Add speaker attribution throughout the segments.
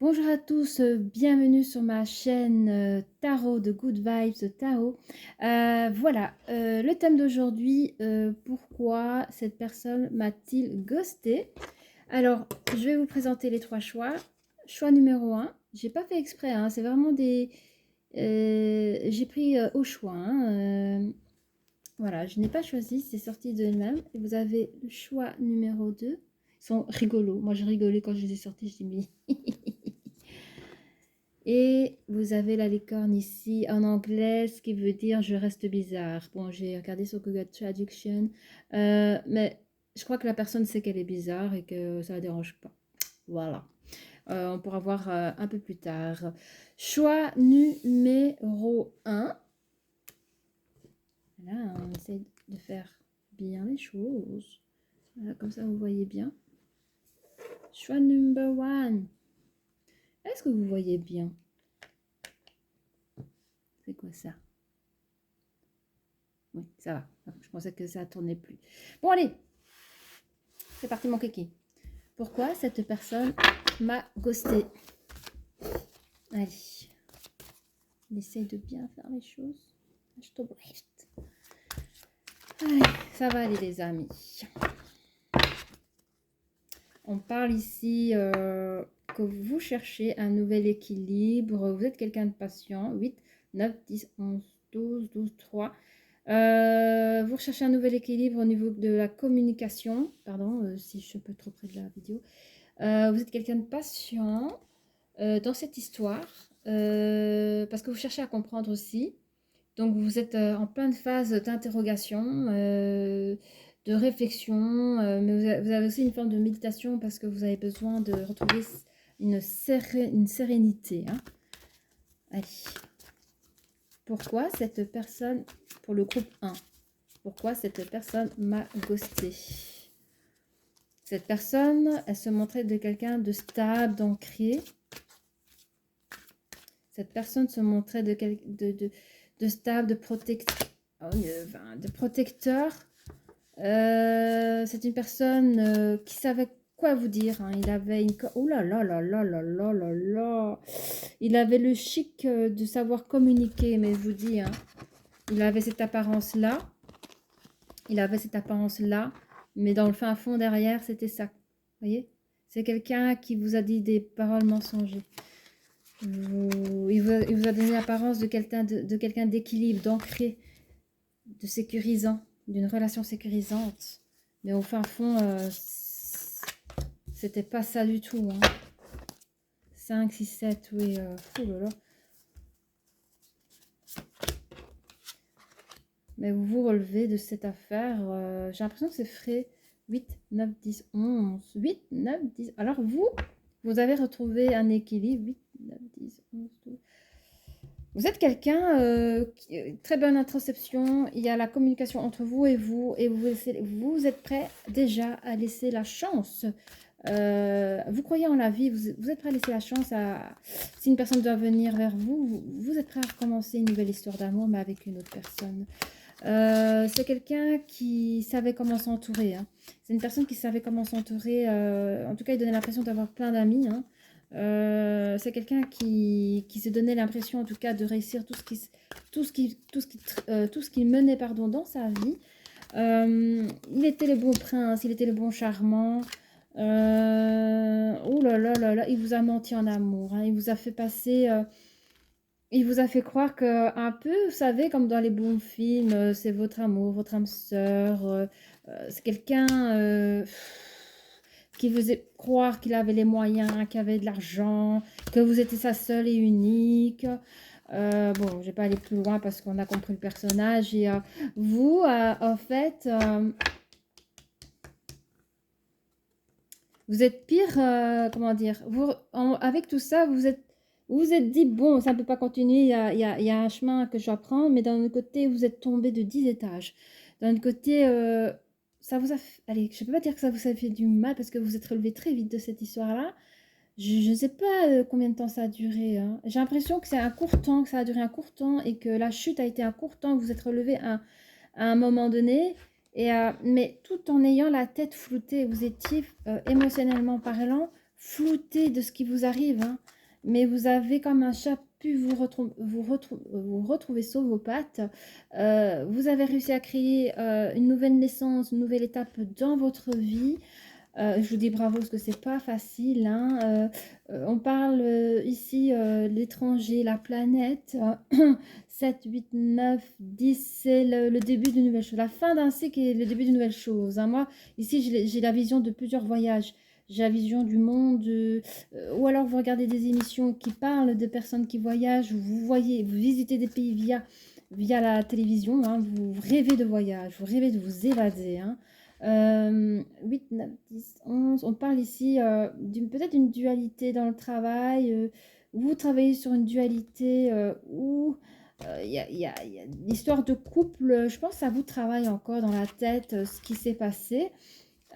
Speaker 1: Bonjour à tous, bienvenue sur ma chaîne Tarot de Good Vibes Tarot. Voilà, le thème d'aujourd'hui, pourquoi cette personne m'a-t-il ghosté? Alors, je vais vous présenter les trois choix. Choix numéro un, j'ai pas fait exprès, hein, c'est vraiment des... j'ai pris au choix. Voilà, je n'ai pas choisi, c'est sorti de elle-même. Et vous avez le choix numéro 2. Ils sont rigolos. Moi, j'ai rigolé quand je les ai sortis, je dis mais... Et vous avez la licorne ici en anglais, ce qui veut dire je reste bizarre. Bon, j'ai regardé sur Google Traduction, mais je crois que la personne sait qu'elle est bizarre et que ça ne la dérange pas. Voilà. On pourra voir un peu plus tard. Choix numéro un. Là, on essaie de faire bien les choses. Voilà, comme ça, vous voyez bien. Choix number one. Est-ce que vous voyez bien? C'est quoi ça? Oui, ça va. Je pensais que ça tournait plus. Bon, allez. C'est parti, mon kiki. Pourquoi cette personne m'a ghosté? Allez. On essaye de bien faire les choses. Allez, ça va aller, les amis. On parle ici que vous cherchez un nouvel équilibre. Vous êtes quelqu'un de patient. 8, 9, 10, 11, 12, 12, 3. Vous recherchez un nouvel équilibre au niveau de la communication. Pardon si je suis un peu trop près de la vidéo. Vous êtes quelqu'un de patient dans cette histoire parce que vous cherchez à comprendre aussi. Donc vous êtes en pleine phase d'interrogation, de réflexion, mais vous avez aussi une forme de méditation parce que vous avez besoin de retrouver une sérénité. Hein. Allez. Pourquoi cette personne, pour le groupe 1, pourquoi cette personne m'a ghosté? Cette personne, elle se montrait de quelqu'un de stable, d'ancré. Cette personne se montrait de stable, de protecteur. C'est une personne qui savait quoi vous dire. Hein. Il avait une... Oh là là là là là là là là. Il avait le chic de savoir communiquer, mais je vous dis, hein, il avait cette apparence-là. Il avait cette apparence-là, mais dans le fin fond derrière, c'était ça. Vous voyez? C'est quelqu'un qui vous a dit des paroles mensongères. Il vous a donné l'apparence de quelqu'un d'équilibre, d'ancré, de sécurisant, d'une relation sécurisante. Mais au fin fond, c'était pas ça du tout. Hein. 5, 6, 7, oui. Oh là là. Mais vous vous relevez de cette affaire. J'ai l'impression que c'est frais. 8, 9, 10, 11. 8, 9, 10. Alors vous avez retrouvé un équilibre. 8, 9, 10, 11, 12. Vous êtes quelqu'un qui très bonne introspection. Il y a la communication entre vous et vous êtes prêt déjà à laisser la chance. Vous croyez en la vie, vous êtes prêt à laisser la chance à... Si une personne doit venir vers vous, vous êtes prêt à recommencer une nouvelle histoire d'amour, mais avec une autre personne. C'est quelqu'un qui savait comment s'entourer. Hein. C'est une personne qui savait comment s'entourer. En tout cas, il donnait l'impression d'avoir plein d'amis. Hein. C'est quelqu'un qui se donnait l'impression, en tout cas, de réussir tout ce qu'il menait pardon, dans sa vie. Il était le bon prince, il était le bon charmant. Oh là là là là, il vous a menti en amour. Hein. Il vous a fait passer... il vous a fait croire que un peu, vous savez, comme dans les bons films, c'est votre amour, votre âme sœur. C'est quelqu'un qui faisait croire qu'il avait les moyens, qu'il avait de l'argent, que vous étiez sa seule et unique. Bon, je vais pas aller plus loin parce qu'on a compris le personnage. Et vous, en fait, vous êtes pire, comment dire, avec tout ça, vous êtes dit, bon, ça ne peut pas continuer, il y a un chemin que je dois prendre, mais d'un autre côté, vous êtes tombé de 10 étages. D'un autre côté, ça vous a fait, allez, je ne peux pas dire que ça vous a fait du mal, parce que vous êtes relevé très vite de cette histoire-là. Je ne sais pas combien de temps ça a duré. Hein. J'ai l'impression que c'est un court temps, que ça a duré un court temps, et que la chute a été un court temps, vous êtes relevé à un moment donné. Mais tout en ayant la tête floutée, vous étiez émotionnellement parlant, flouté de ce qui vous arrive, hein, mais vous avez comme un chat pu vous retrouver sur vos pattes. Vous avez réussi à créer une nouvelle naissance, une nouvelle étape dans votre vie. Je vous dis bravo parce que c'est pas facile, hein. On parle ici l'étranger, la planète. 7, 8, 9, 10, c'est le début d'une nouvelle chose. La fin d'un cycle est le début d'une nouvelle chose, hein. Moi, ici, j'ai la vision de plusieurs voyages. J'ai la vision du monde, ou alors vous regardez des émissions qui parlent de personnes qui voyagent, vous voyez, vous visitez des pays via la télévision, hein. Vous rêvez de voyage, vous rêvez de vous évader, hein. 8, 9, 10, 11. On parle ici peut-être d'une dualité dans le travail. Vous travaillez sur une dualité où il y a l'histoire de couple. Je pense que ça vous travaille encore dans la tête ce qui s'est passé.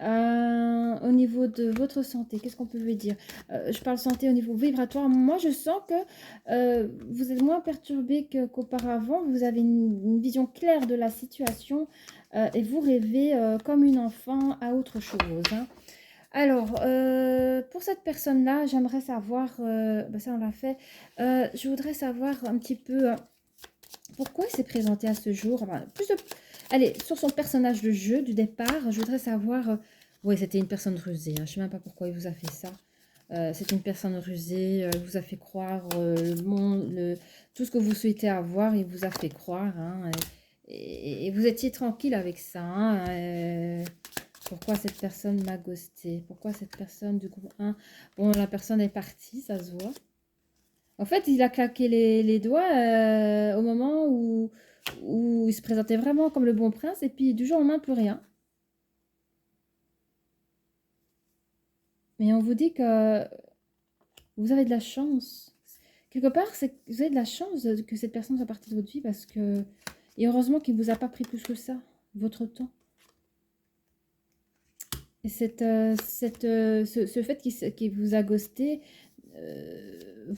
Speaker 1: Au niveau de votre santé, qu'est-ce qu'on peut vous dire? Je parle santé au niveau vibratoire. Moi, je sens que vous êtes moins perturbé qu'auparavant. Vous avez une vision claire de la situation et vous rêvez comme une enfant à autre chose, hein. Alors, pour cette personne-là, j'aimerais savoir, ça on l'a fait, je voudrais savoir un petit peu pourquoi il s'est présenté à ce jour. Enfin, allez, sur son personnage de jeu du départ, je voudrais savoir, oui, c'était une personne rusée, hein. Je ne sais même pas pourquoi il vous a fait ça. C'est une personne rusée, il vous a fait croire le monde, tout ce que vous souhaitez avoir, il vous a fait croire, hein, et vous étiez tranquille avec ça, hein. Pourquoi cette personne m'a ghosté? Pourquoi cette personne du groupe 1? Bon, la personne est partie, ça se voit. En fait, il a claqué les doigts au moment où il se présentait vraiment comme le bon prince, et puis du jour au lendemain, plus rien. Mais on vous dit que vous avez de la chance. Quelque part, vous avez de la chance que cette personne soit partie de votre vie parce que... Et heureusement qu'il ne vous a pas pris plus que ça, votre temps. Et ce fait qu'il vous a ghosté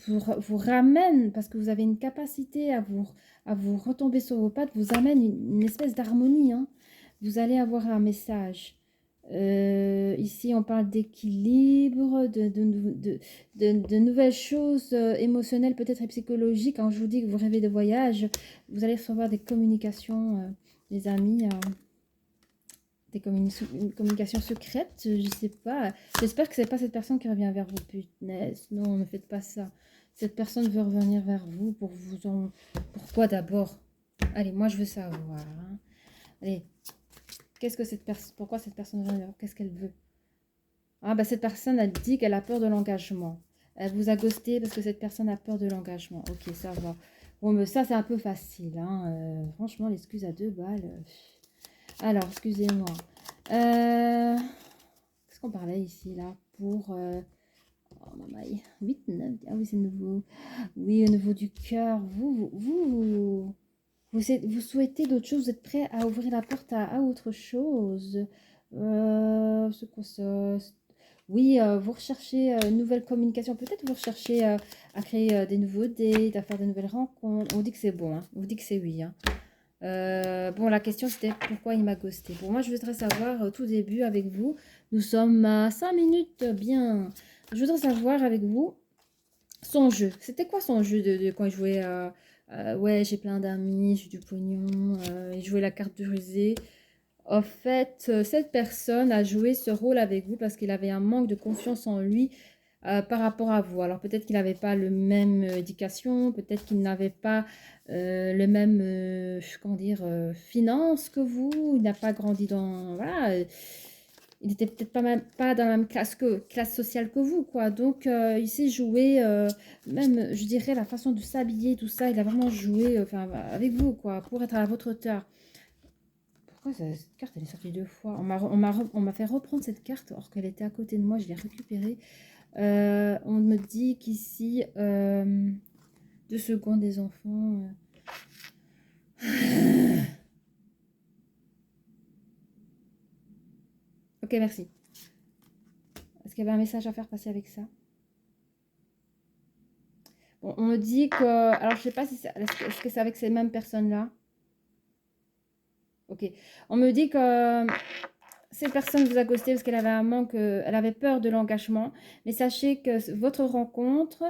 Speaker 1: vous ramène, parce que vous avez une capacité à vous retomber sur vos pattes, vous amène une espèce d'harmonie, hein. Vous allez avoir un message. Ici, on parle d'équilibre, de nouvelles choses émotionnelles, peut-être et psychologiques. Quand je vous dis que vous rêvez de voyage, vous allez recevoir des communications, des amis, une communication secrète, je sais pas. J'espère que c'est pas cette personne qui revient vers vous, punaise. Non, ne faites pas ça. Cette personne veut revenir vers vous pour vous en... Pourquoi d'abord? Allez, moi je veux savoir, hein. Allez, pourquoi cette personne vient vers vous? Qu'est-ce qu'elle veut? Ah, bah cette personne, elle dit qu'elle a peur de l'engagement. Elle vous a ghosté parce que cette personne a peur de l'engagement. Ok, ça va. Bon, mais ça, c'est un peu facile, hein. Franchement, l'excuse à 2 balles. Alors, excusez-moi. Qu'est-ce qu'on parlait ici, là, pour... oh, mamaï. 8, 9... Ah oui, c'est nouveau. Oui, au niveau du cœur. Vous souhaitez d'autres choses. Vous êtes prêt à ouvrir la porte à autre chose. C'est quoi ça? Oui, vous recherchez une nouvelle communication. Peut-être vous recherchez à créer des nouveaux dates, à faire de nouvelles rencontres. On dit que c'est bon, hein. On vous dit que c'est oui, hein. Bon, la question c'était pourquoi il m'a ghosté. Pour moi, je voudrais savoir au tout début avec vous. Nous sommes à 5 minutes bien. Je voudrais savoir avec vous son jeu. C'était quoi son jeu de quand il jouait ouais, j'ai plein d'amis, j'ai du pognon, il jouait la carte de rusée. En fait, cette personne a joué ce rôle avec vous parce qu'il avait un manque de confiance en lui par rapport à vous. Alors peut-être qu'il n'avait pas le même éducation, peut-être qu'il n'avait pas le même, comment dire, finance que vous, il n'a pas grandi dans... Voilà, il n'était peut-être pas dans la même classe sociale que vous, quoi. Donc il s'est joué, même, je dirais, la façon de s'habiller, tout ça, il a vraiment joué enfin, avec vous, quoi, pour être à votre hauteur. Pourquoi cette carte, elle est sortie 2 fois? On m'a fait reprendre cette carte, alors qu'elle était à côté de moi, je l'ai récupérée. On me dit qu'ici, 2 secondes des enfants. Ok, merci. Est-ce qu'il y avait un message à faire passer avec ça? Bon, on me dit que... Alors, je sais pas si est-ce que c'est avec ces mêmes personnes-là? Ok. On me dit que cette personne vous a ghosté parce qu'elle avait un manque, elle avait peur de l'engagement. Mais sachez que votre rencontre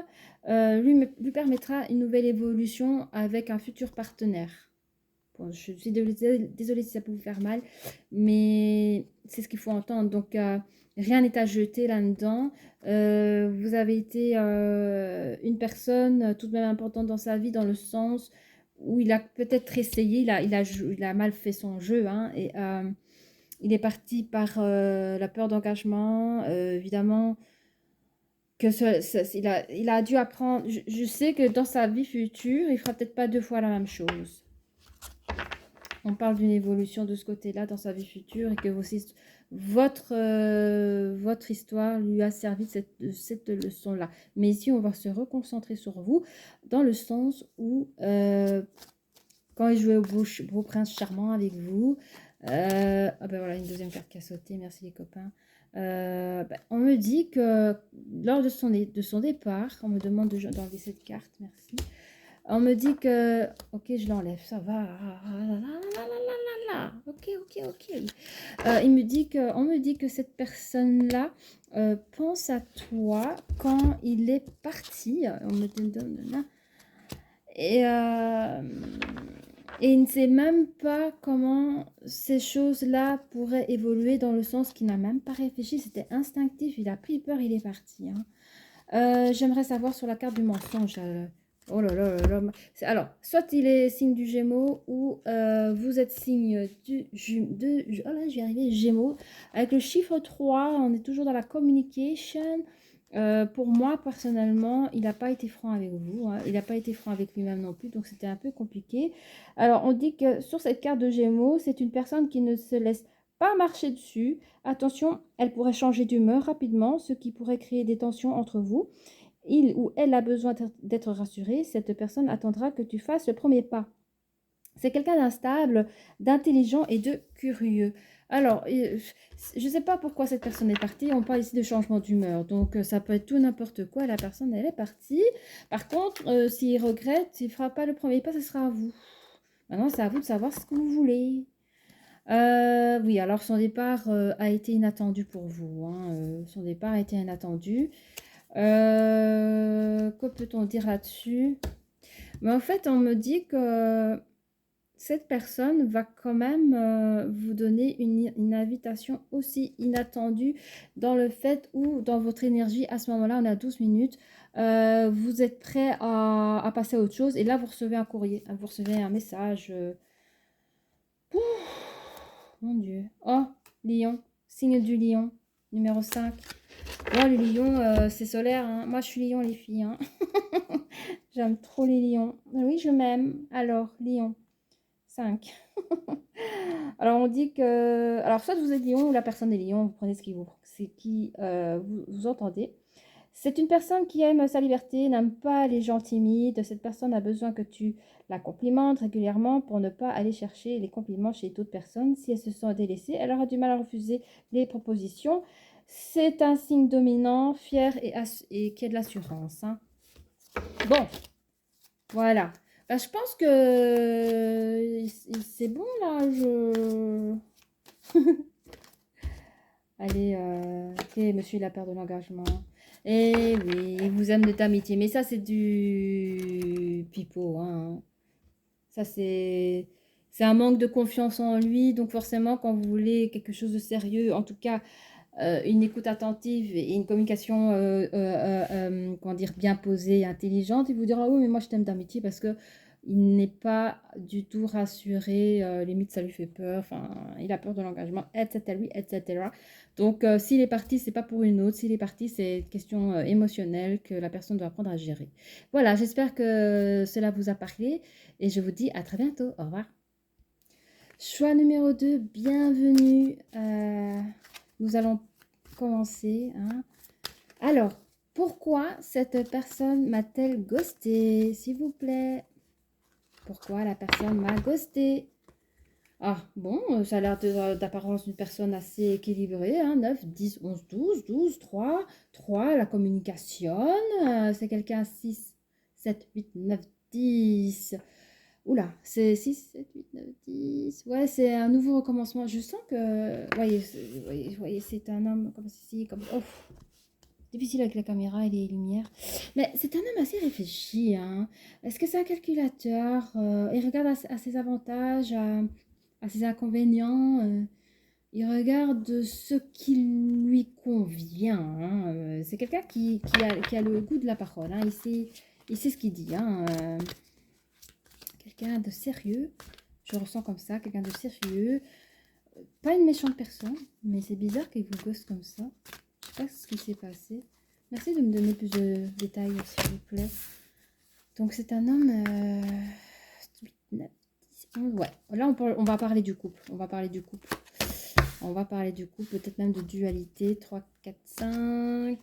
Speaker 1: lui permettra une nouvelle évolution avec un futur partenaire. Bon, je suis désolée si ça peut vous faire mal, mais c'est ce qu'il faut entendre. Donc, rien n'est à jeter là-dedans. Vous avez été une personne tout de même importante dans sa vie, dans le sens où il a peut-être essayé, il a mal fait son jeu, hein, et il est parti par la peur d'engagement, évidemment. Il a dû apprendre. Je sais que dans sa vie future, il fera peut-être pas 2 fois la même chose. On parle d'une évolution de ce côté-là dans sa vie future et que votre histoire lui a servi de cette leçon-là. Mais ici, on va se reconcentrer sur vous dans le sens où, quand il jouait au beau prince charmant avec vous, ah ben voilà, une deuxième carte qui a sauté, merci les copains. On me dit que lors de son départ, on me demande d'enlever cette carte, merci. On me dit que... Ok, je l'enlève, ça va. Ok, ok, ok. On me dit que cette personne-là pense à toi quand il est parti. On me donne... Et il ne sait même pas comment ces choses-là pourraient évoluer dans le sens qu'il n'a même pas réfléchi. C'était instinctif, il a pris peur, il est parti. Hein. J'aimerais savoir sur la carte du mensonge. Oh là là là là. Alors, soit il est signe du Gémeaux ou vous êtes signe oh là, je vais arriver, Gémeaux. Avec le chiffre 3, on est toujours dans la communication. Pour moi, personnellement, il n'a pas été franc avec vous. Hein. Il n'a pas été franc avec lui-même non plus, donc c'était un peu compliqué. Alors, on dit que sur cette carte de Gémeaux, c'est une personne qui ne se laisse pas marcher dessus. Attention, elle pourrait changer d'humeur rapidement, ce qui pourrait créer des tensions entre vous. Il ou elle a besoin d'être rassuré. Cette personne attendra que tu fasses le premier pas. C'est quelqu'un d'instable, d'intelligent et de curieux. Alors, je ne sais pas pourquoi cette personne est partie. On parle ici de changement d'humeur. Donc, ça peut être tout n'importe quoi. La personne, elle est partie. Par contre, s'il regrette, s'il ne fera pas le premier pas, ce sera à vous. Maintenant, c'est à vous de savoir ce que vous voulez. Oui, alors son départ a été inattendu pour vous. Hein. Son départ a été inattendu. Que peut-on dire là-dessus? Mais en fait, on me dit que cette personne va quand même vous donner une invitation aussi inattendue dans le fait où, dans votre énergie, à ce moment-là, on a 12 minutes, vous êtes prêt à passer à autre chose. Et là, vous recevez un courrier, vous recevez un message. Mon Dieu. Oh, Lion, signe du Lion, numéro 5. Oh, le lion, c'est solaire. Hein. Moi, je suis lion, les filles. Hein. J'aime trop les lions. Oui, je m'aime. Alors, lion. 5. Alors, on dit que... Alors, soit vous êtes lion ou la personne est lion. Vous prenez ce qui vous entendez. C'est une personne qui aime sa liberté, n'aime pas les gens timides. Cette personne a besoin que tu la complimentes régulièrement pour ne pas aller chercher les compliments chez d'autres personnes. Si elle se sent délaissée, elle aura du mal à refuser les propositions. C'est un signe dominant, fier et qui a de l'assurance. Hein. Bon, voilà. Ben, je pense que c'est bon là. Allez, ok, monsieur il a peur de l'engagement. Eh oui, il vous aime de amitié. Mais ça, c'est du pipeau. Hein. Ça, c'est un manque de confiance en lui. Donc forcément, quand vous voulez quelque chose de sérieux, en tout cas, une écoute attentive et une communication comment dire, bien posée, intelligente, il vous dira oui mais moi je t'aime d'amitié parce que il n'est pas du tout rassuré, limite ça lui fait peur, enfin il a peur de l'engagement, etc. etc. Donc s'il est parti, c'est pas pour une autre, s'il est parti, c'est une question émotionnelle que la personne doit apprendre à gérer. Voilà, j'espère que cela vous a parlé et je vous dis à très bientôt. Au revoir. Choix numéro 2, bienvenue. Nous allons commencer. Hein. Alors, pourquoi cette personne m'a-t-elle ghosté, s'il vous plaît? Pourquoi la personne m'a ghosté? Ah, bon, ça a l'air d'apparence d'une personne assez équilibrée. Hein, 9, 10, 11, 12, 12, 3, 3, la communication. C'est quelqu'un 6, 7, 8, 9, 10. Oula, c'est 6, 7, 8, 9, 10. Ouais, c'est un nouveau recommencement. Je sens que... Voyez, c'est un homme comme ceci, comme... Oh, difficile avec la caméra et les lumières. Mais c'est un homme assez réfléchi, hein. Est-ce que c'est un calculateur? Il regarde à ses avantages, à ses inconvénients. Il regarde ce qui lui convient, hein. C'est quelqu'un qui a le goût de la parole, hein. Il sait ce qu'il dit, hein. Quelqu'un de sérieux. Je ressens comme ça, quelqu'un de sérieux. Pas une méchante personne, mais c'est bizarre qu'il vous gosse comme ça. Je sais pas ce qui s'est passé. Merci de me donner plus de détails, s'il vous plaît. Donc, c'est un homme... 8, 9, 10, 11. Ouais, là, on va parler du couple. On va parler du couple. On va parler du couple, peut-être même de dualité. 3, 4, 5...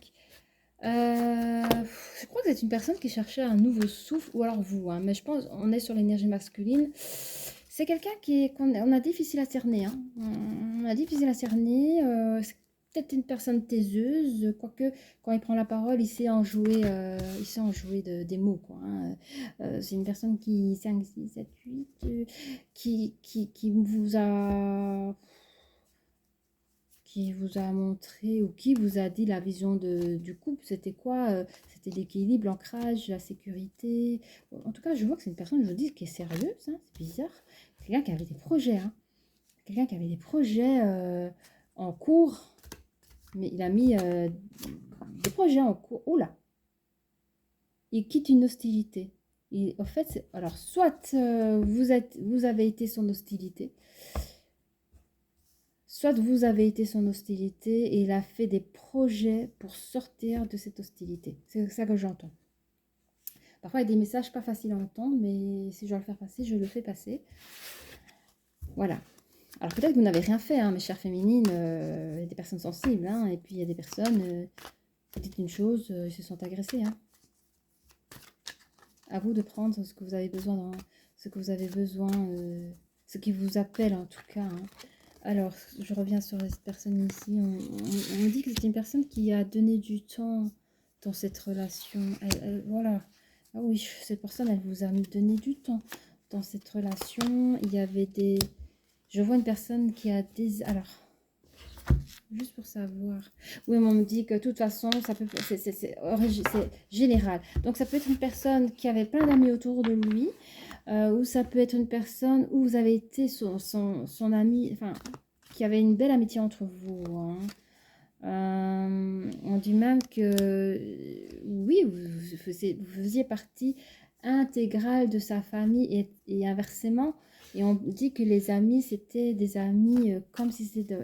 Speaker 1: je crois que c'est une personne qui cherchait un nouveau souffle, ou alors vous, hein, mais je pense on est sur l'énergie masculine. C'est quelqu'un qu'on a difficile à cerner, hein. On a difficile à cerner. C'est peut-être une personne taiseuse, quoique quand il prend la parole, il sait en jouer des mots, quoi, hein. C'est une personne qui 5, 6, 7, 8, qui vous a montré ou qui vous a dit la vision du couple, c'était quoi? C'était l'équilibre, l'ancrage, la sécurité. En tout cas, je vois que c'est une personne, je vous dis, qui est sérieuse, hein, c'est bizarre. Quelqu'un qui avait des projets, hein. Quelqu'un qui avait des projets en cours, mais il a mis des projets en cours. Oh là! Il quitte une hostilité. En fait, alors, soit vous avez été son hostilité, soit vous avez été son hostilité et il a fait des projets pour sortir de cette hostilité. C'est ça que j'entends. Parfois, il y a des messages pas faciles à entendre, mais si je dois le faire passer, je le fais passer. Voilà. Alors peut-être que vous n'avez rien fait, hein, mes chères féminines. Il y a des personnes sensibles, hein, et puis il y a des personnes, vous dites une chose, ils se sentent agressés. Hein. À vous de prendre ce que vous avez besoin, ce qui vous appelle en tout cas. Hein. Alors, je reviens sur cette personne ici. On dit que c'est une personne qui a donné du temps dans cette relation. Voilà. Ah oui, cette personne, elle vous a donné du temps dans cette relation. Il y avait des... Je vois une personne qui a des... Alors, juste pour savoir. Oui, on me dit que de toute façon, ça peut... c'est général. Donc, ça peut être une personne qui avait plein d'amis autour de lui. Ou ça peut être une personne où vous avez été son ami, enfin, qui avait une belle amitié entre vous. Hein. On dit même que oui, vous faisiez partie intégrale de sa famille et inversement. Et on dit que les amis, c'était des amis comme si c'était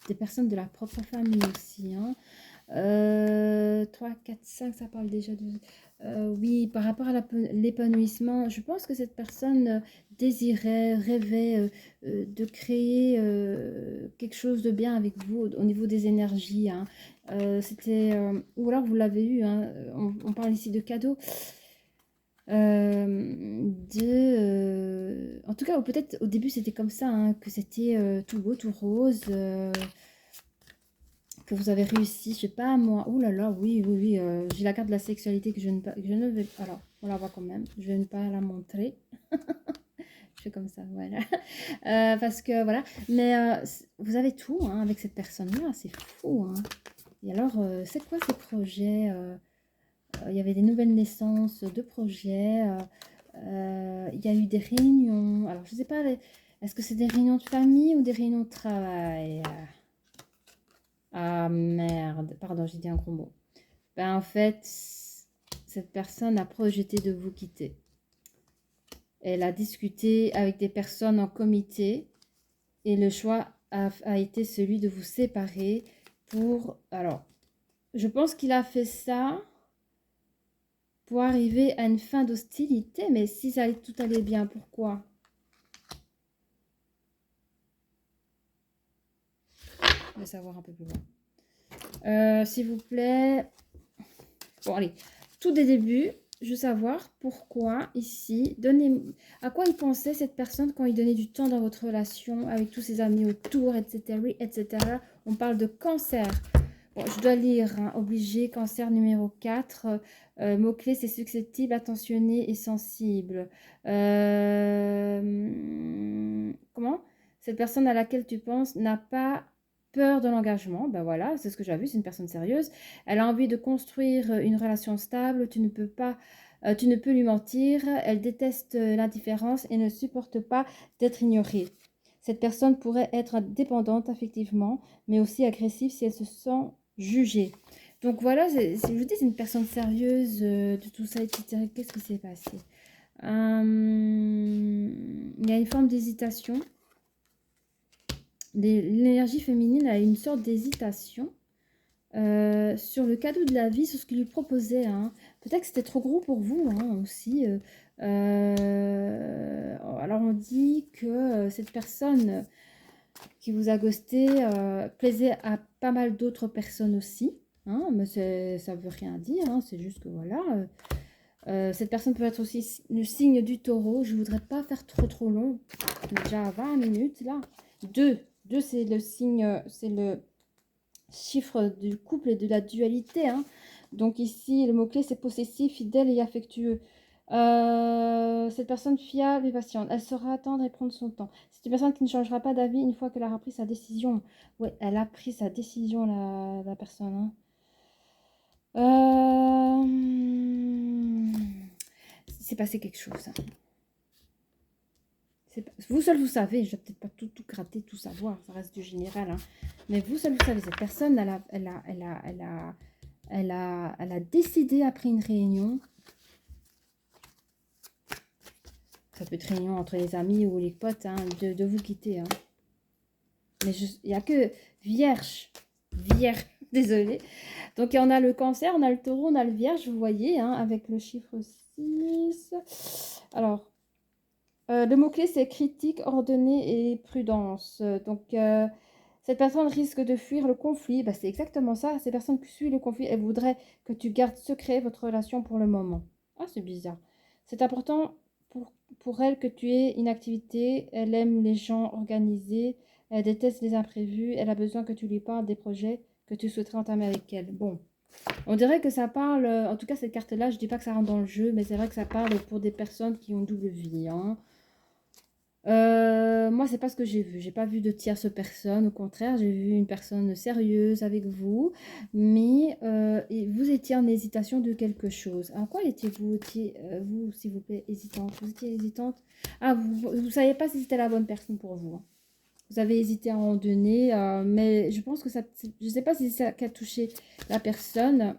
Speaker 1: des personnes de la propre famille aussi. Hein. 3, 4, 5, ça parle déjà de... oui, par rapport à l'épanouissement, je pense que cette personne désirait, rêvait de créer quelque chose de bien avec vous au niveau des énergies. Hein. Ou alors vous l'avez eu, hein, on parle ici de cadeaux. En tout cas, peut-être au début c'était comme ça, hein, que c'était tout beau, tout rose. Que vous avez réussi, je sais pas moi. Oh là là, oui, j'ai la carte de la sexualité que je ne vais pas. Alors, on la voit quand même. Je vais ne pas la montrer. Je fais comme ça, voilà. Parce que voilà. Mais vous avez tout hein, avec cette personne-là, c'est fou. Hein. Et alors, c'est quoi ces projets? Il y avait des nouvelles naissances de projets. Il y a eu des réunions. Alors, je sais pas, est-ce que c'est des réunions de famille ou des réunions de travail? Ah merde, pardon, j'ai dit un gros mot. Ben, en fait, cette personne a projeté de vous quitter. Elle a discuté avec des personnes en comité et le choix a été celui de vous séparer pour... Alors, je pense qu'il a fait ça pour arriver à une fin d'hostilité, mais si tout allait bien, pourquoi? Je vais savoir un peu plus loin. S'il vous plaît. Bon, allez. Tout des débuts, je veux savoir pourquoi ici. À quoi il pensait cette personne quand il donnait du temps dans votre relation avec tous ses amis autour, etc., etc. On parle de cancer. Bon, je dois lire, hein. Obligé, cancer numéro 4. Mot-clé, c'est susceptible, attentionné et sensible. Comment? Cette personne à laquelle tu penses n'a pas peur de l'engagement. Ben voilà, c'est ce que j'ai vu, c'est une personne sérieuse. Elle a envie de construire une relation stable. Tu ne peux pas, tu ne peux lui mentir. Elle déteste l'indifférence et ne supporte pas d'être ignorée. Cette personne pourrait être dépendante affectivement, mais aussi agressive si elle se sent jugée. Donc voilà, je vous dis, c'est une personne sérieuse de tout ça, etc. Qu'est-ce qui s'est passé? Il y a une forme d'hésitation. L'énergie féminine a une sorte d'hésitation sur le cadeau de la vie, sur ce qu'il lui proposait. Hein. Peut-être que c'était trop gros pour vous aussi. Alors on dit que cette personne qui vous a ghosté plaisait à pas mal d'autres personnes aussi. Hein, mais ça ne veut rien dire, hein, c'est juste que voilà. Cette personne peut être aussi le signe du taureau. Je ne voudrais pas faire trop long. Déjà 20 minutes là. 2. 2, c'est le signe, c'est le chiffre du couple et de la dualité. Hein. Donc ici, le mot-clé, c'est possessif, fidèle et affectueux. Cette personne fiable et patiente, elle saura attendre et prendre son temps. C'est une personne qui ne changera pas d'avis une fois qu'elle aura pris sa décision. Oui, elle a pris sa décision, la personne. Hein. C'est passé quelque chose. Hein. Vous seul, vous savez, je ne vais peut-être pas tout gratter, tout savoir, ça reste du général. Hein. Mais vous seul, vous savez, cette personne, elle a décidé après une réunion. Ça peut être réunion entre les amis ou les potes, hein, de vous quitter. Hein. Mais il n'y a que vierge, désolée. Donc, on a le cancer, on a le taureau, on a le vierge, vous voyez, hein, avec le chiffre 6. Alors, le mot-clé, c'est critique, ordonnée et prudence. Donc, cette personne risque de fuir le conflit. Bah, c'est exactement ça. Ces personnes qui fuient le conflit, elles voudraient que tu gardes secret votre relation pour le moment. Ah, c'est bizarre. C'est important pour elle que tu aies une activité. Elle aime les gens organisés. Elle déteste les imprévus. Elle a besoin que tu lui parles des projets que tu souhaiterais entamer avec elle. Bon. On dirait que ça parle, en tout cas cette carte-là, je ne dis pas que ça rentre dans le jeu, mais c'est vrai que ça parle pour des personnes qui ont double vie. Hein. Moi, c'est pas ce que j'ai vu. J'ai pas vu de tierce personne. Au contraire, j'ai vu une personne sérieuse avec vous, mais et vous étiez en hésitation de quelque chose. En quoi étiez-vous, vous, s'il vous plaît, hésitante? Vous étiez hésitante? Ah, vous ne saviez pas si c'était la bonne personne pour vous. Hein. Vous avez hésité à un moment donné, mais je pense que ça, je sais pas si c'est ça qui a touché la personne.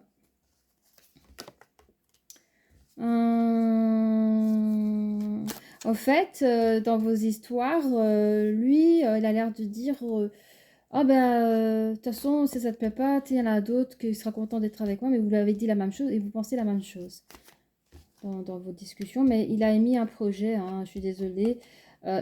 Speaker 1: En fait, dans vos histoires, lui, il a l'air de dire oh ben, de toute façon, si ça te plaît pas, il y en a d'autres qui sera content d'être avec moi, mais vous lui avez dit la même chose et vous pensez la même chose dans vos discussions. Mais il a émis un projet, hein, je suis désolée.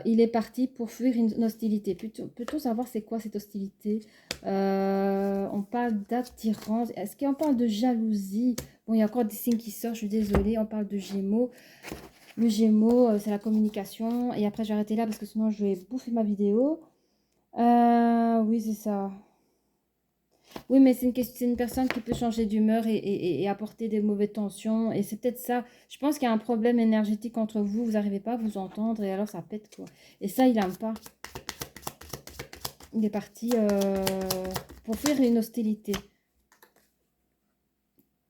Speaker 1: Il est parti pour fuir une hostilité. Peut-on savoir c'est quoi cette hostilité? On parle d'attirance. Est-ce qu'on parle de jalousie? Bon, il y a encore des signes qui sortent, je suis désolée. On parle de Gémeaux. Le Gémeaux, c'est la communication. Et après, je vais arrêter là parce que sinon, je vais bouffer ma vidéo. Oui, c'est ça. Oui, mais c'est une personne qui peut changer d'humeur et apporter des mauvaises tensions. Et c'est peut-être ça. Je pense qu'il y a un problème énergétique entre vous. Vous n'arrivez pas à vous entendre et alors ça pète, quoi. Et ça, il n'aime pas. Il est parti pour faire une hostilité.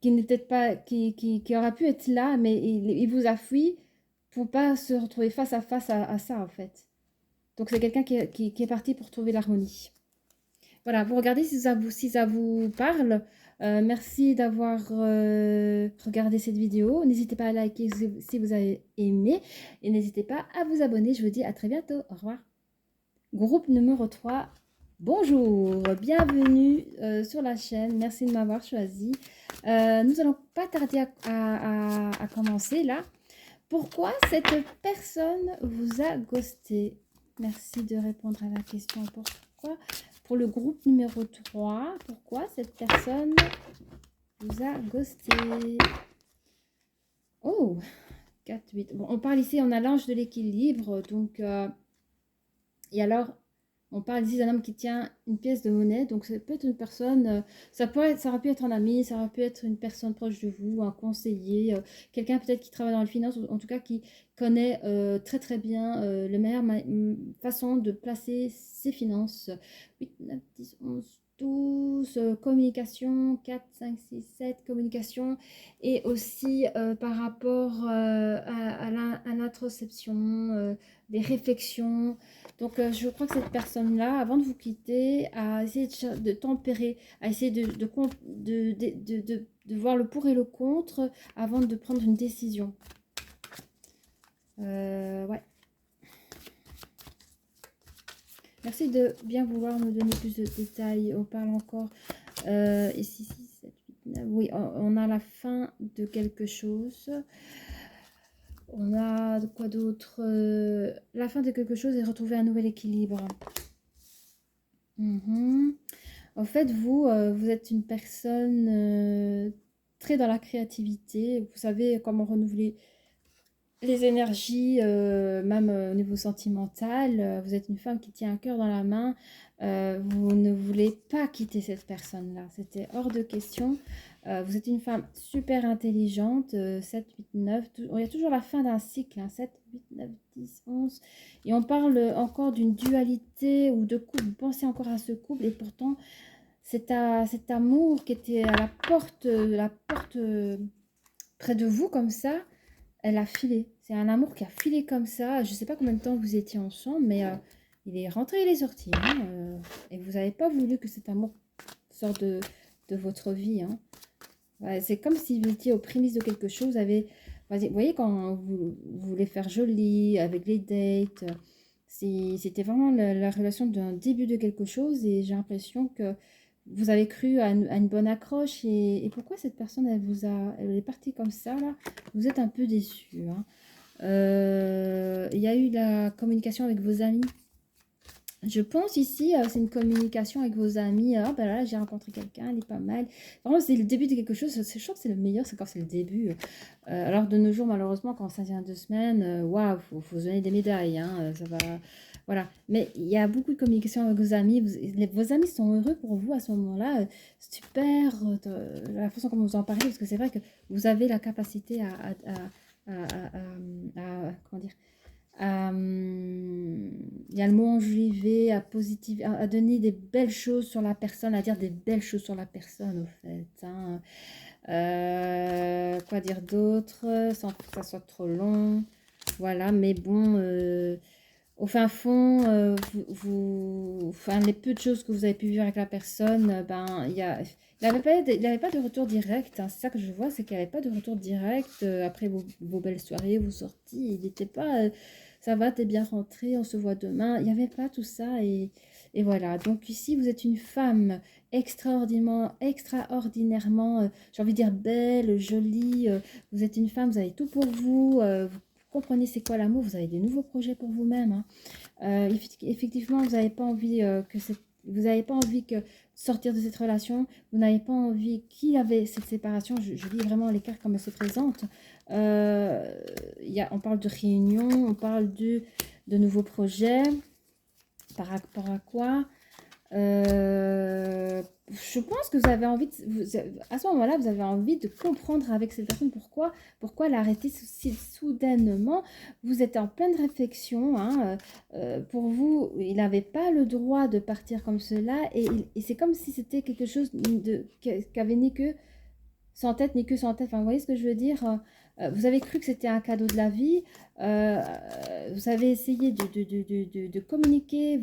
Speaker 1: Qui n'était pas, qui aurait pu être là, mais il vous a fui pour pas se retrouver face à face à ça, en fait. Donc, c'est quelqu'un qui est parti pour trouver l'harmonie. Voilà, vous regardez si ça vous parle. Merci d'avoir regardé cette vidéo. N'hésitez pas à liker si vous avez aimé. Et n'hésitez pas à vous abonner. Je vous dis à très bientôt. Au revoir. Groupe numéro 3. Bonjour, bienvenue sur la chaîne. Merci de m'avoir choisi. Nous allons pas tarder à commencer là. Pourquoi cette personne vous a ghosté? Merci de répondre à la question. Pourquoi? Pour le groupe numéro 3, pourquoi cette personne vous a ghosté? Oh, 4, 8. Bon, on parle ici, on a l'ange de l'équilibre. Donc, et alors, On parle ici d'un homme qui tient une pièce de monnaie, donc ça peut être une personne, ça aurait pu être un ami, ça aurait pu être une personne proche de vous, un conseiller, quelqu'un peut-être qui travaille dans les finances, ou en tout cas qui connaît très très bien la meilleure façon de placer ses finances. 8, 9, 10, 11, 12, communication, 4, 5, 6, 7, communication, et aussi par rapport à l'introspection, des réflexions. Donc, je crois que cette personne-là, avant de vous quitter, a essayé de tempérer, a essayé de voir le pour et le contre avant de prendre une décision. Ouais. Merci de bien vouloir me donner plus de détails. On parle encore ici, 6, 7, 8, 9. Oui, on a la fin de quelque chose. On a quoi d'autre? La fin de quelque chose et retrouver un nouvel équilibre. En fait, vous êtes une personne très dans la créativité. Vous savez comment renouveler les énergies, même au niveau sentimental. Vous êtes une femme qui tient un cœur dans la main. Vous ne voulez pas quitter cette personne-là. C'était hors de question. Vous êtes une femme super intelligente. 7, 8, 9. Il y a toujours la fin d'un cycle. 7, 8, 9, 10, 11. Et on parle encore d'une dualité ou de couple. Vous pensez encore à ce couple et pourtant, cet amour qui était à la porte près de vous comme ça, elle a filé. C'est un amour qui a filé comme ça. Je ne sais pas combien de temps vous étiez ensemble, mais il est rentré et il est sorti. Et vous n'avez pas voulu que cet amour sorte de votre vie. Ouais, c'est comme si vous étiez aux prémices de quelque chose. Vous voyez, quand vous voulez faire joli avec les dates, c'était vraiment la relation d'un début de quelque chose. Et j'ai l'impression que vous avez cru à une bonne accroche. Et pourquoi cette personne, elle est partie comme ça, là? Vous êtes un peu déçu. Il y a eu la communication avec vos amis. Je pense ici, c'est une communication avec vos amis. Ah ben là, j'ai rencontré quelqu'un, il est pas mal. Vraiment, c'est le début de quelque chose. Je crois que c'est le meilleur, c'est quand c'est le début. Alors, de nos jours, malheureusement, quand ça vient 2 semaines, waouh, faut se donner des médailles. Ça va. Voilà. Mais il y a beaucoup de communication avec vos amis. Vos amis sont heureux pour vous à ce moment-là. Super, la façon dont vous en parlez, parce que c'est vrai que vous avez la capacité comment dire, il y a le mot enjolivé, à donner des belles choses sur la personne, à dire des belles choses sur la personne, au fait. Quoi dire d'autre, sans que ça soit trop long. Voilà, mais bon, au fin fond, enfin, les peu de choses que vous avez pu vivre avec la personne, il n'avait pas de retour direct. C'est ça que je vois, c'est qu'il n'y avait pas de retour direct après vos belles soirées, vos sorties. Il n'était pas, ça va, t'es bien rentré, on se voit demain. Il n'y avait pas tout ça. Et voilà. Donc ici, vous êtes une femme extraordinairement, j'ai envie de dire belle, jolie. Vous êtes une femme, vous avez tout pour vous. Vous comprenez c'est quoi l'amour, vous avez des nouveaux projets pour vous-même. Effectivement, vous n'avez pas envie vous n'avez pas envie que sortir de cette relation, vous n'avez pas envie qu'il y avait cette séparation. Je lis vraiment les cartes comme elles se présentent. On parle de réunion, on parle de nouveaux projets. Par rapport à quoi? Je pense que vous avez envie à ce moment-là, vous avez envie de comprendre avec cette personne pourquoi elle a arrêté si soudainement. Vous êtes en pleine réflexion. Pour vous, il n'avait pas le droit de partir comme cela. Et c'est comme si c'était quelque chose qui avait ni queue sans tête, ni queue sans tête. Enfin, vous voyez ce que je veux dire? Vous avez cru que c'était un cadeau de la vie. Vous avez essayé de communiquer.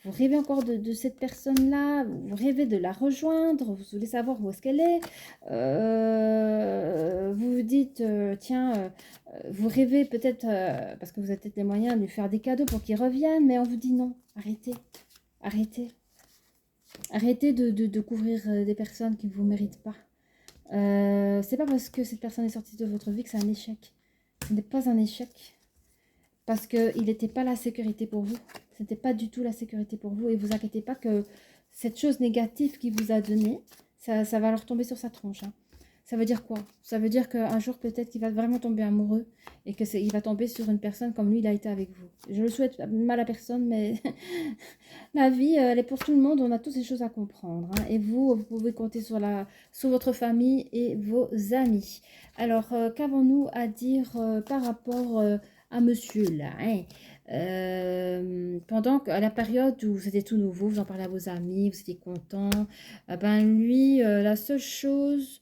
Speaker 1: Vous rêvez encore de cette personne-là, vous rêvez de la rejoindre, vous voulez savoir où est-ce qu'elle est. Vous vous dites, tiens, vous rêvez peut-être, parce que vous avez peut-être les moyens de lui faire des cadeaux pour qu'il revienne, mais on vous dit non, arrêtez, arrêtez. Arrêtez de couvrir des personnes qui ne vous méritent pas. C'est pas parce que cette personne est sortie de votre vie que c'est un échec. Ce n'est pas un échec. Parce qu'il n'était pas la sécurité pour vous. Ce n'était pas du tout la sécurité pour vous. Et vous inquiétez pas que cette chose négative qu'il vous a donnée, ça va leur tomber sur sa tronche. Ça veut dire quoi? Ça veut dire qu'un jour, peut-être qu'il va vraiment tomber amoureux et il va tomber sur une personne comme lui, il a été avec vous. Je le souhaite mal à personne, mais la vie, elle est pour tout le monde. On a toutes ces choses à comprendre, hein. Et vous pouvez compter sur votre famille et vos amis. Alors, qu'avons-nous à dire par rapport à monsieur là, hein? Pendant que, à la période où c'était tout nouveau, vous en parlez à vos amis, vous étiez content, ben lui, la seule chose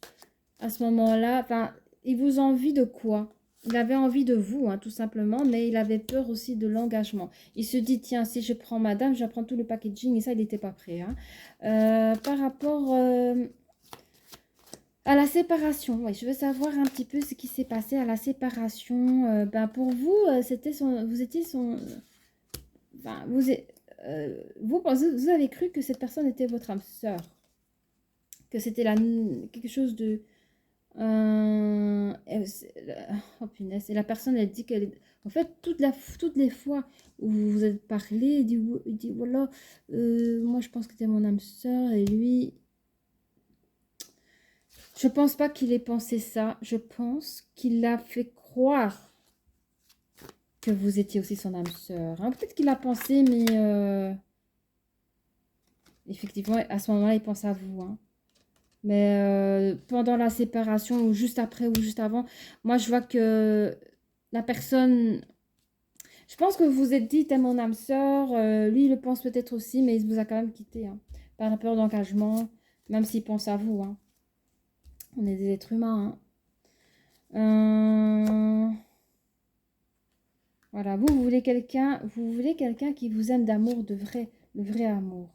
Speaker 1: à ce moment-là, enfin, il vous envie de quoi? Il avait envie de vous, hein, tout simplement, mais il avait peur aussi de l'engagement. Il se dit, tiens, si je prends madame, je vais prendre tout le packaging, et ça, il n'était pas prêt, hein. Par rapport à la séparation, ouais, je veux savoir un petit peu ce qui s'est passé à la séparation. Ben, pour vous, vous étiez son... Ben, vous avez cru que cette personne était votre âme sœur, que c'était quelque chose de... oh punaise, et la personne, elle dit qu'elle... En fait, toutes les fois où vous vous êtes parlé, il dit voilà, moi je pense que c'était mon âme sœur, et lui, je pense pas qu'il ait pensé ça. Je pense qu'il a fait croire que vous étiez aussi son âme sœur, hein. Peut-être qu'il a pensé, mais effectivement, à ce moment-là, il pense à vous, hein. Mais pendant la séparation, ou juste après, ou juste avant, moi, je vois que la personne... Je pense que vous vous êtes dit, t'es mon âme sœur. Lui, il le pense peut-être aussi, mais il vous a quand même quitté, hein, par la peur d'engagement, même s'il pense à vous, hein. On est des êtres humains, hein. Voilà, vous voulez quelqu'un qui vous aime d'amour, de vrai, le vrai amour.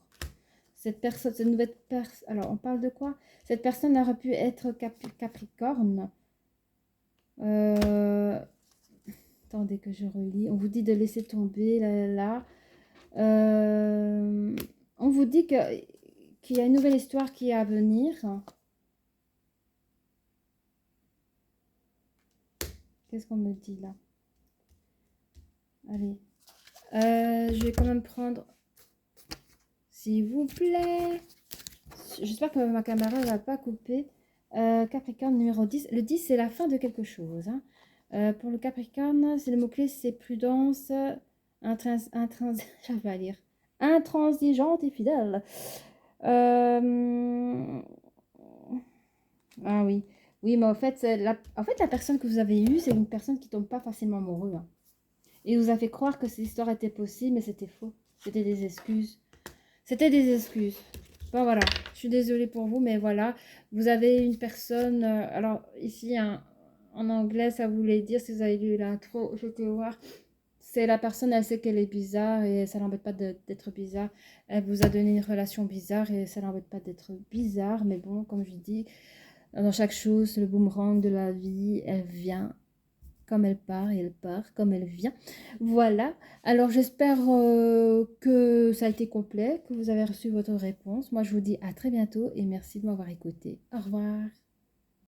Speaker 1: Cette personne, cette nouvelle personne, alors on parle de quoi? Cette personne aurait pu être Capricorne. Euh, Attendez que je relis. On vous dit de laisser tomber là. On vous dit qu'il y a une nouvelle histoire qui est à venir. Qu'est-ce qu'on me dit là? Allez. Je vais quand même prendre... S'il vous plaît. J'espère que ma caméra ne va pas couper. Capricorne numéro 10. Le 10, c'est la fin de quelque chose, hein. Pour le Capricorne, c'est le mot-clé, c'est prudence, j'arrive pas à lire. Intransigeante et fidèle. Ah oui. Oui, mais en fait, la personne que vous avez eue, c'est une personne qui tombe pas facilement amoureux, hein. Et vous a fait croire que cette histoire était possible, mais c'était faux. C'était des excuses. C'était des excuses. Bon, voilà. Je suis désolée pour vous, mais voilà. Vous avez une personne... alors, ici, hein, en anglais, ça voulait dire, si vous avez lu l'intro, je peux voir. C'est la personne, elle sait qu'elle est bizarre et ça l'embête pas d'être bizarre. Elle vous a donné une relation bizarre et ça l'embête pas d'être bizarre. Mais bon, comme je dis, dans chaque chose, le boomerang de la vie, elle vient comme elle part et elle part comme elle vient. Voilà. Alors j'espère que ça a été complet, que vous avez reçu votre réponse. Moi je vous dis à très bientôt et merci de m'avoir écouté. Au revoir.